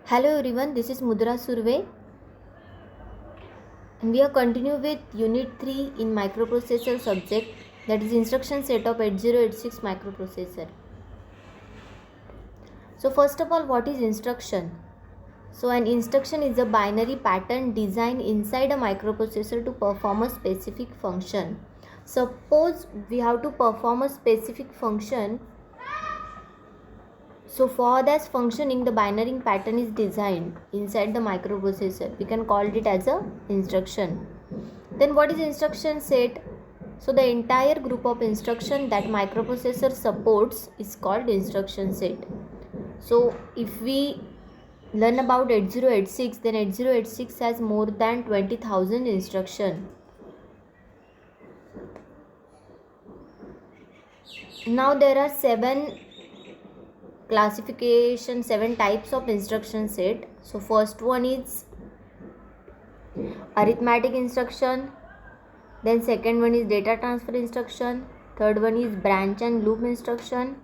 Hello everyone, this is Mudra Surve and we are continue with Unit 3 in microprocessor subject, that is instruction set of 8086 microprocessor. So first of all, what is instruction? So an instruction is a binary pattern designed inside a microprocessor to perform a specific function. Suppose we have to perform a specific function. So for that functioning, the binary pattern is designed inside the microprocessor. We can call it as a instruction. Then what is instruction set? So the entire group of instruction that microprocessor supports is called instruction set. So if we learn about 8086, then 8086 has more than 20,000 instruction. Now there are seven types of instruction set. So first one is arithmetic instruction, then second one is data transfer instruction, third one is branch and loop instruction,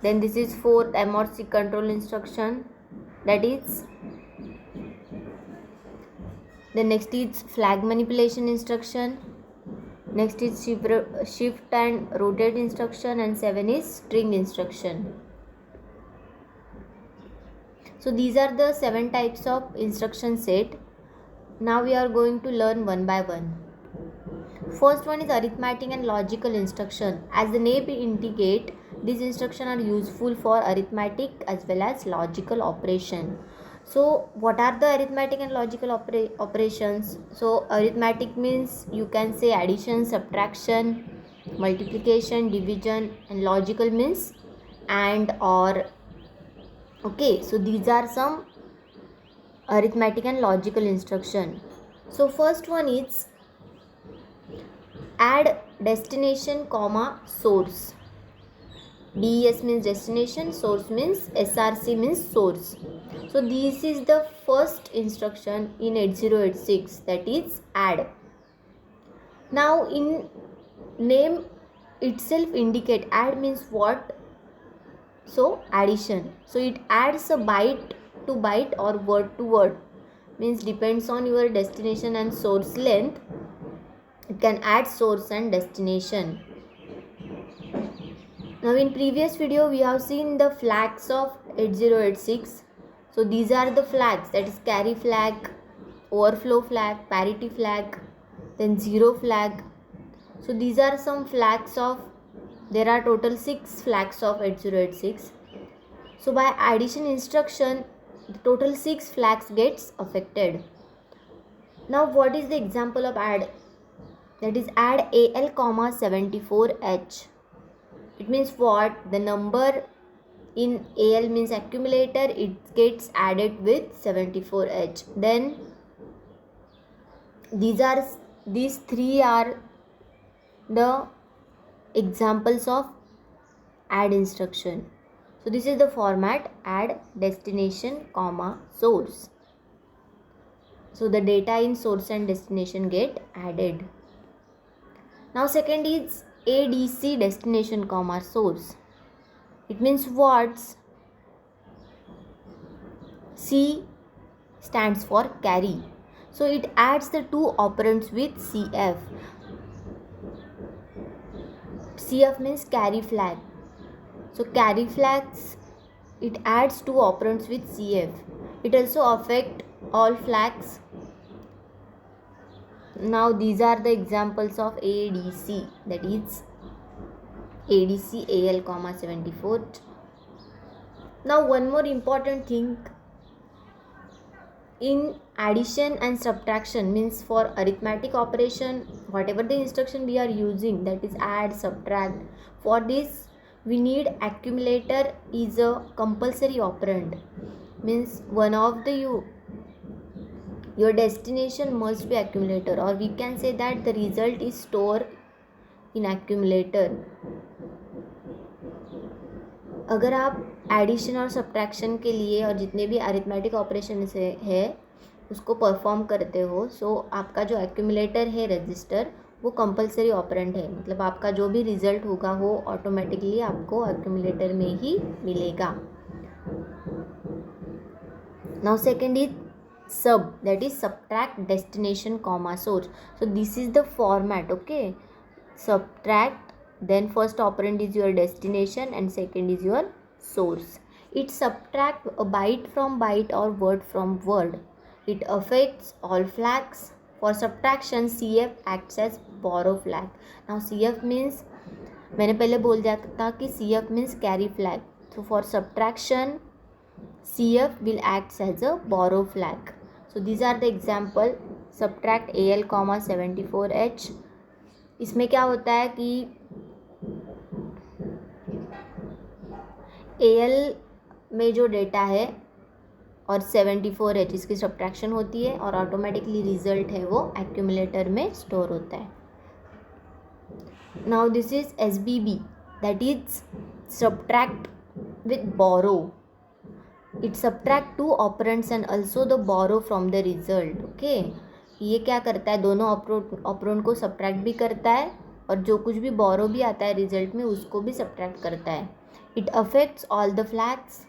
then this is fourth MRC control instruction, that is, then next is flag manipulation instruction, next is shift and rotate instruction, and 7 is string instruction. So these are the 7 types of instruction set. Now we are going to learn one by one. First one is arithmetic and logical instruction. As the name indicate, these instructions are useful for arithmetic as well as logical operation. So what are the arithmetic and logical operations? So arithmetic means you can say addition, subtraction, multiplication, division, and logical means and or. Okay, so these are some arithmetic and logical instruction. So first one is add destination comma source. DES means destination, source means SRC means source. So this is the first instruction in 8086, that is add. Now in name itself indicate add means what? So addition. So it adds a byte to byte or word to word, means depends on your destination and source length. It can add source and destination. Now in previous video we have seen the flags of 8086. So these are the flags, that is carry flag, overflow flag, parity flag, then zero flag. So these are some flags of, there are total 6 flags of 8086. So by addition instruction, the total 6 flags gets affected. Now what is the example of add? That is add AL, 74H. It means what? The number in AL means accumulator, it gets added with 74H. Then these three are the examples of add instruction. So this is the format: add destination comma source. So the data in source and destination get added. Now second is ADC destination comma source. It means what? C stands for carry. So it adds the two operands with CF. CF means carry flag. So carry flags, it adds two operands with CF. It also affects all flags. Now these are the examples of ADC, that is ADC AL, 74. Now one more important thing, in addition and subtraction, means for arithmetic operation, whatever the instruction we are using, that is add, subtract, for this we need accumulator is a compulsory operand, means one of the your destination must be accumulator, or we can say that the result is stored in accumulator. अगर आप addition और subtraction के लिए और जितने भी arithmetic operation से है उसको परफॉर्म करते हो, सो आपका जो एक्यूमुलेटर है रजिस्टर, वो कंपलसरी ऑपरेंड है, मतलब आपका जो भी रिजल्ट होगा वो ऑटोमेटिकली आपको एक्यूमुलेटर में ही मिलेगा. Now second is sub, that is subtract destination comma source. So this is the format, okay. Subtract, then first operand is your destination and second is your source. It subtract a byte from byte or word from word. It affects all flags. For subtraction CF acts as borrow flag. Now CF means, मैंने पहले बोल दिया था कि CF means carry flag. So for subtraction CF will act as a borrow flag. So these are the example. Subtract AL, 74H. इसमें क्या होता है कि AL में जो डेटा है और 74H इसकी सब्ट्रैक्शन होती है और ऑटोमेटिकली रिजल्ट है वो एक्यूमुलेटर में स्टोर होता है. Now this is SBB, that is subtract with borrow. It subtract 2 operands and also the borrow from the result. Okay, ये क्या करता है, दोनों ऑपरेंड को सब्ट्रैक्ट भी करता है और जो कुछ भी बोरो भी आता है रिजल्ट में उसको भी सब्ट्रैक्ट करता है. It affects all the flags.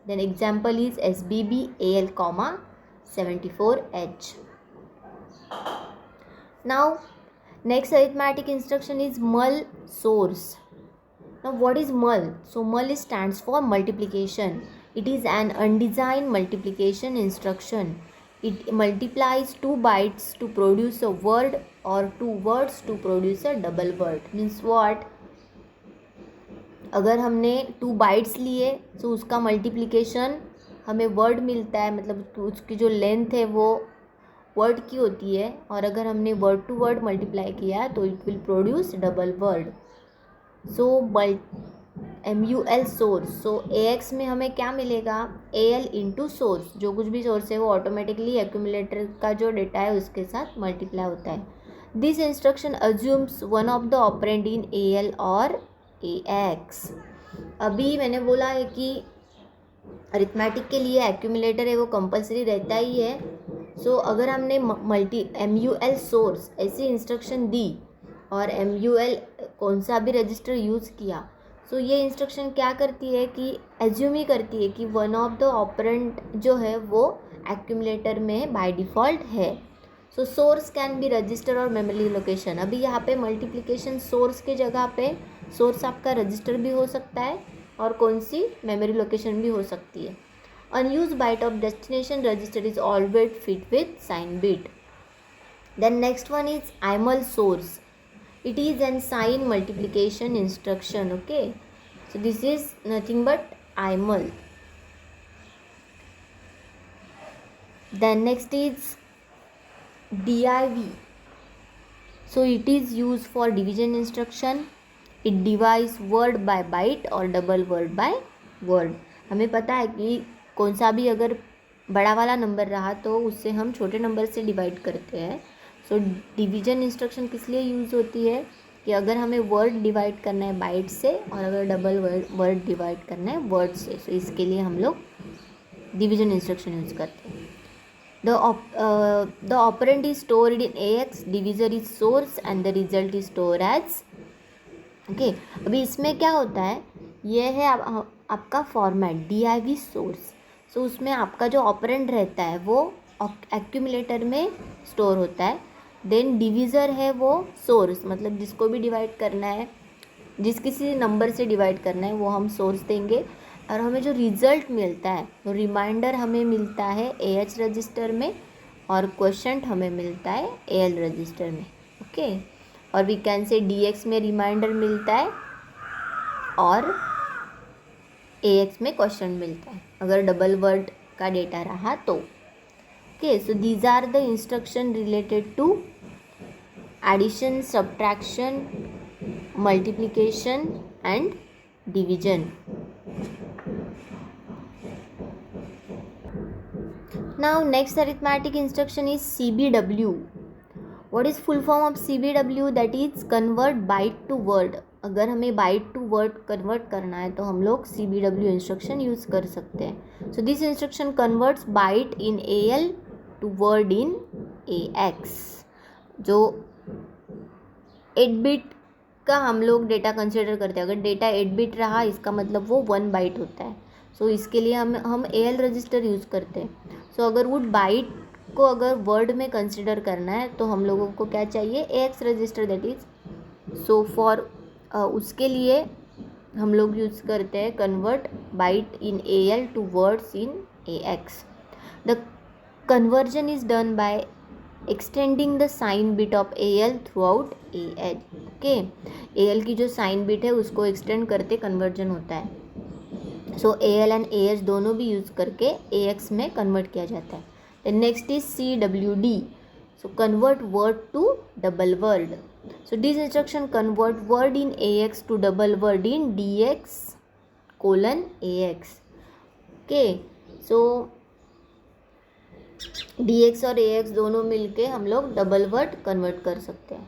Then example is SBB AL, 74H. Now next arithmetic instruction is MUL source. Now what is mul? So mul stands for multiplication. It is an undesigned multiplication instruction. It multiplies 2 bytes to produce a word or 2 words to produce a double word. Means what? अगर हमने 2 bytes लिए तो उसका multiplication हमें word मिलता है, मतलब उसकी जो लेंथ है वो वर्ड की होती है, और अगर हमने वर्ड टू वर्ड मल्टीप्लाई किया तो it will produce double word. So MUL source. So AX में हमें क्या मिलेगा, AL इंटू सोर्स. जो कुछ भी सोर्स है वो ऑटोमेटिकली एक्यूमुलेटर का जो डेटा है उसके साथ मल्टीप्लाई होता है. This instruction assumes one of the operand in AL और AX. अभी मैंने बोला है कि अरिथमेटिक के लिए एक्यूमुलेटर है वो कंपलसरी रहता ही है. सो अगर हमने MUL सोर्स ऐसी इंस्ट्रक्शन दी और MUL कौन सा भी रजिस्टर यूज़ किया, सो ये इंस्ट्रक्शन क्या करती है कि एज्यूम ही करती है कि वन ऑफ द ऑपरेंट जो है वो एक्यूमुलेटर में बाय डिफ़ॉल्ट है. सो सोर्स कैन बी रजिस्टर और मेमोरी लोकेशन. अभी यहाँ पे मल्टीप्लिकेशन सोर्स के जगह पे सोर्स आपका रजिस्टर भी हो सकता है और कौन सी मेमोरी लोकेशन भी हो सकती है. unused byte of destination register is always fit with sign bit. Then next one is IMUL source. It is an sign multiplication instruction. Okay, so this is nothing but IMUL. Then next is DIV. So it is used for division instruction. It divides word by byte or double word by word. हमें पता है कि कौन सा भी अगर बड़ा वाला नंबर रहा तो उससे हम छोटे नंबर से डिवाइड करते हैं. सो डिवीजन इंस्ट्रक्शन किस लिए यूज़ होती है कि अगर हमें वर्ड डिवाइड करना है बाइट से और अगर डबल वर्ड डिवाइड करना है वर्ड से, सो इसके लिए हम लोग डिवीजन इंस्ट्रक्शन यूज़ करते हैं. The operand is stored in AX, divisor is source and the result is store as. Okay, अभी इसमें क्या होता है, ये है आपका फॉर्मेट DIV सोर्स. सो उसमें आपका जो ऑपरेंड रहता है वो एक्यूमुलेटर में स्टोर होता है. देन डिविज़र है वो सोर्स, मतलब जिसको भी डिवाइड करना है, जिस किसी नंबर से डिवाइड करना है वो हम सोर्स देंगे. और हमें जो रिज़ल्ट मिलता है वो रिमाइंडर हमें मिलता है AH रजिस्टर में और क्वोशंट हमें मिलता है AL रजिस्टर में. ओके, और वी कैन से DX में रिमाइंडर मिलता है और AX में क्वेश्चन मिलता है अगर डबल वर्ड का डेटा रहा तो. Okay, so these are the instruction related to addition, subtraction, multiplication and division. Now next arithmetic instruction is CBW. What is full form of CBW? That is convert byte to word. अगर हमें bite to word convert करना है तो हम लोग CBW instruction use कर सकते हैं. So this instruction converts byte in AL to word in AX. जो 8 बिट का हम लोग डेटा कंसिडर करते हैं. अगर डेटा 8 बिट रहा इसका मतलब वो 1 बाइट होता है. सो इसके लिए हम AL रजिस्टर यूज़ करते हैं। सो अगर वुड बाइट को अगर वर्ड में कंसिडर करना है तो हम लोगों को क्या चाहिए, AX register that is. So for उसके लिए हम लोग यूज़ करते हैं convert byte in AL to words in AX। The conversion is done by extending the sign bit of AL throughout AL। Okay, AL की जो sign bit है उसको एक्सटेंड करते कन्वर्जन होता है। सो AL एंड AH दोनों भी use करके AX में कन्वर्ट किया जाता है। Then next is CWD। So convert word to double word. So this instruction convert word in AX to double word in DX colon AX. Okay, so DX और AX दोनों मिलके हम लोग डबल वर्ड कन्वर्ट कर सकते हैं।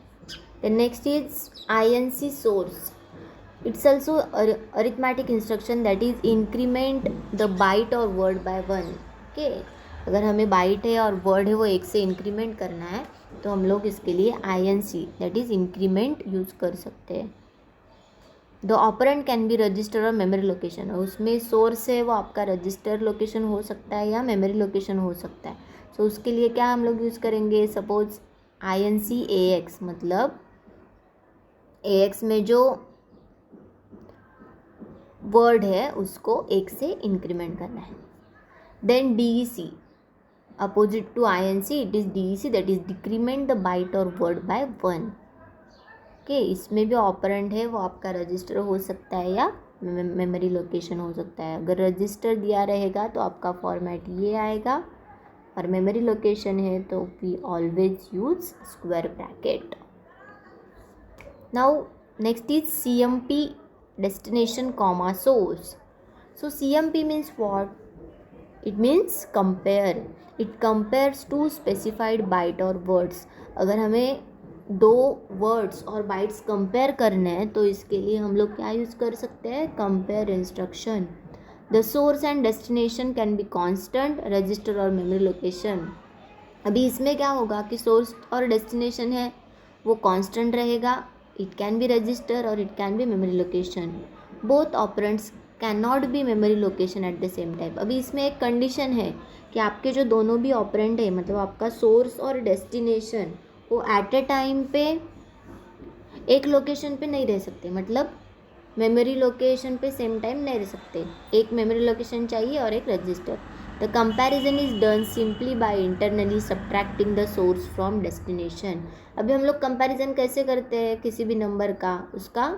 The next is INC source. It's also arithmetic instruction that is increment the byte or word by 1. Okay, अगर हमें बाइट है और वर्ड है वो एक से इंक्रीमेंट करना है तो हम लोग इसके लिए INC that is increment use कर सकते हैं। The operand can be register और मेमोरी लोकेशन। और उसमें सोर्स है वो आपका रजिस्टर लोकेशन हो सकता है या मेमोरी लोकेशन हो सकता है। सो उसके लिए क्या हम लोग यूज़ करेंगे, सपोज INC AX, मतलब AX में जो वर्ड है उसको एक से इंक्रीमेंट करना है। Then DEC, opposite to INC it is DEC that is decrement the byte or word by 1. Okay, इसमें भी ऑपरेंट है वो आपका रजिस्टर हो सकता है या मेमोरी लोकेशन हो सकता है। अगर रजिस्टर दिया रहेगा तो आपका फॉर्मेट ये आएगा और मेमोरी लोकेशन है तो we always use square bracket. Now next is CMP destination comma source. So CMP means what? It means compare. It compares two specified byte और words. अगर हमें दो वर्ड्स और बाइट्स कंपेयर करने हैं तो इसके लिए हम लोग क्या यूज़ कर सकते हैं, compare instruction. The source and destination can be constant, register और मेमोरी लोकेशन। अभी इसमें क्या होगा कि सोर्स और डेस्टिनेशन है वो कांस्टेंट रहेगा, इट कैन बी रजिस्टर और it can be memory location. Both operands can not be memory location at the same time. अभी इसमें एक कंडीशन है कि आपके जो दोनों भी ऑपरेंट है, मतलब आपका सोर्स और डेस्टिनेशन, वो एट ए टाइम पे एक लोकेशन पे नहीं रह सकते, मतलब मेमोरी लोकेशन पे सेम टाइम नहीं रह सकते। एक मेमोरी लोकेशन चाहिए और एक register. The comparison is done simply by internally subtracting the source from destination. अभी हम लोग कंपैरिजन कैसे करते हैं किसी भी नंबर का, उसका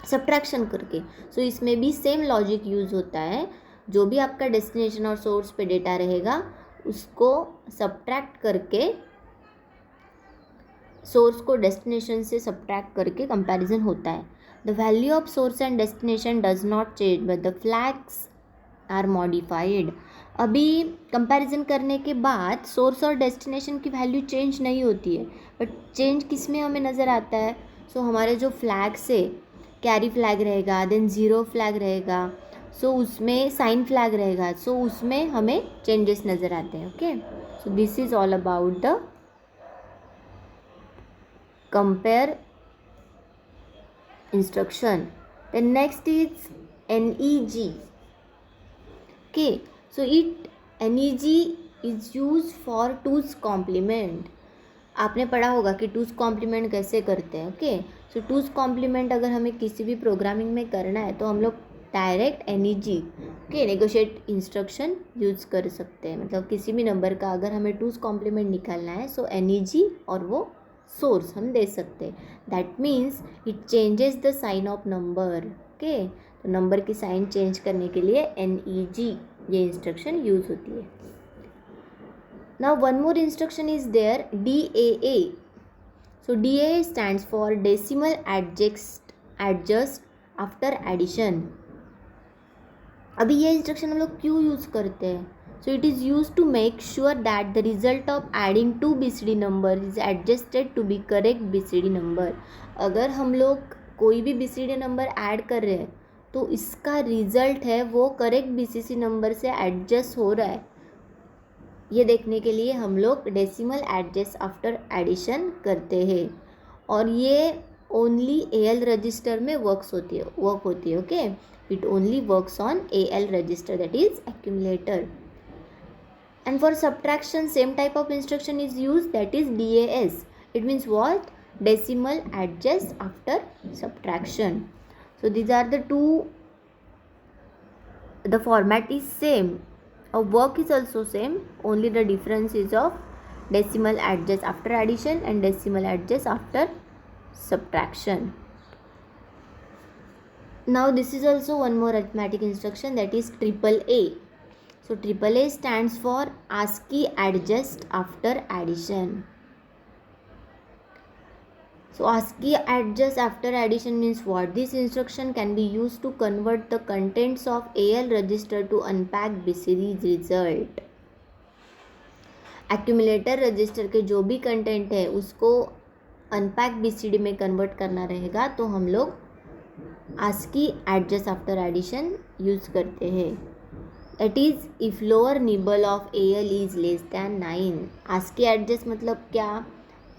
सब्ट्रैक्शन करके। सो इसमें भी सेम लॉजिक यूज़ होता है। जो भी आपका डेस्टिनेशन और सोर्स पे डेटा रहेगा उसको सब्ट्रैक्ट करके, सोर्स को डेस्टिनेशन से सब्ट्रैक्ट करके कंपैरिजन होता है। The value of source and destination does not change but the flags are modified. अभी कंपैरिजन करने के बाद सोर्स और डेस्टिनेशन की वैल्यू चेंज नहीं होती है, बट चेंज किस में हमें नज़र आता है। सो हमारे जो फ्लैग्स है, कैरी फ्लैग रहेगा, देन ज़ीरो फ्लैग रहेगा, सो उसमें साइन फ्लैग रहेगा, सो उसमें हमें चेंजेस नज़र आते हैं। Okay, so this is all about the compare instruction. The next is NEG. Okay, so NEG is used for twos complement. आपने पढ़ा होगा कि टूज कॉम्प्लीमेंट कैसे करते हैं। ओके, सो टूज कॉम्प्लीमेंट अगर हमें किसी भी प्रोग्रामिंग में करना है तो हम लोग डायरेक्ट NEG के नेगोशिएट इंस्ट्रक्शन यूज़ कर सकते हैं। मतलब किसी भी नंबर का अगर हमें टूज कॉम्प्लीमेंट निकालना है सो NEG और वो सोर्स हम दे सकते हैं। That means it changes the sign of number. Okay, तो नंबर की साइन चेंज करने के लिए NEG ये इंस्ट्रक्शन यूज़ होती है। Now one more instruction is there, DAA. So DAA stands for decimal adjust after addition. अभी ये इंस्ट्रक्शन हम लोग क्यों यूज़ करते हैं? So it is used to make sure that the result of adding two BCD number is adjusted to be correct BCD number. अगर हम लोग कोई भी BCD नंबर ऐड कर रहे हैं तो इसका रिज़ल्ट है वो करेक्ट BCD नंबर से एडजस्ट हो रहा है, ये देखने के लिए हम लोग डेसिमल एडजस्ट आफ्टर एडिशन करते हैं। और ये ओनली AL रजिस्टर में वर्क होती है। Okay, It only works on AL register, that is accumulator. And for subtraction, same type of instruction is used, that is DAS. It means what? Decimal adjust after subtraction. So these are the two. The format is same. Our work is also same. Only the difference is of decimal adjust after addition and decimal adjust after subtraction. Now this is also one more arithmetic instruction, that is AAA. So AAA stands for ASCII adjust after addition. So ASCII adjust after addition means what? This instruction can be used to convert the contents of AL register to unpacked BCD result. Accumulator register के जो भी content है उसको unpack BCD में convert करना रहेगा, तो हम लोग ASCII adjust after addition use करते हैं. That is if lower nibble of AL is less than 9. ASCII adjust मतलब क्या?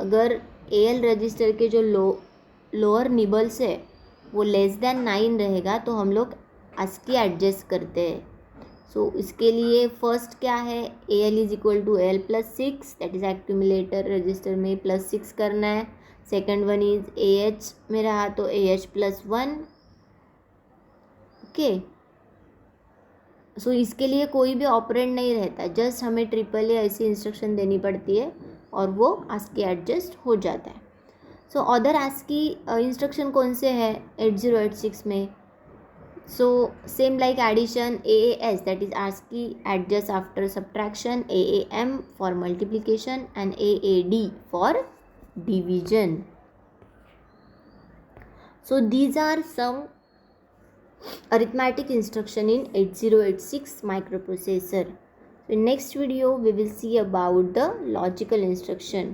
अगर AL रजिस्टर के जो लोअर निबल्स है वो लेस देन 9 रहेगा तो हम लोग ASCII एडजस्ट करते हैं. सो इसके लिए फर्स्ट क्या है? AL is equal to AL plus 6, that is accumulator register में प्लस 6 करना है. सेकेंड वन इज AH में रहा तो AH प्लस 1. ओके, सो इसके लिए कोई भी ऑपरेंड नहीं रहता, जस्ट हमें AAA ऐसी इंस्ट्रक्शन देनी पड़ती है और वो ASCII एडजस्ट हो जाता है. सो अदर ASCII इंस्ट्रक्शन कौन से हैं 8086 में? So same like addition AAS, that is ASCII adjust after subtraction, AAM for multiplication and AAD for division. So these are some arithmetic instruction in 8086 microprocessor. In next video we will see about the logical instruction.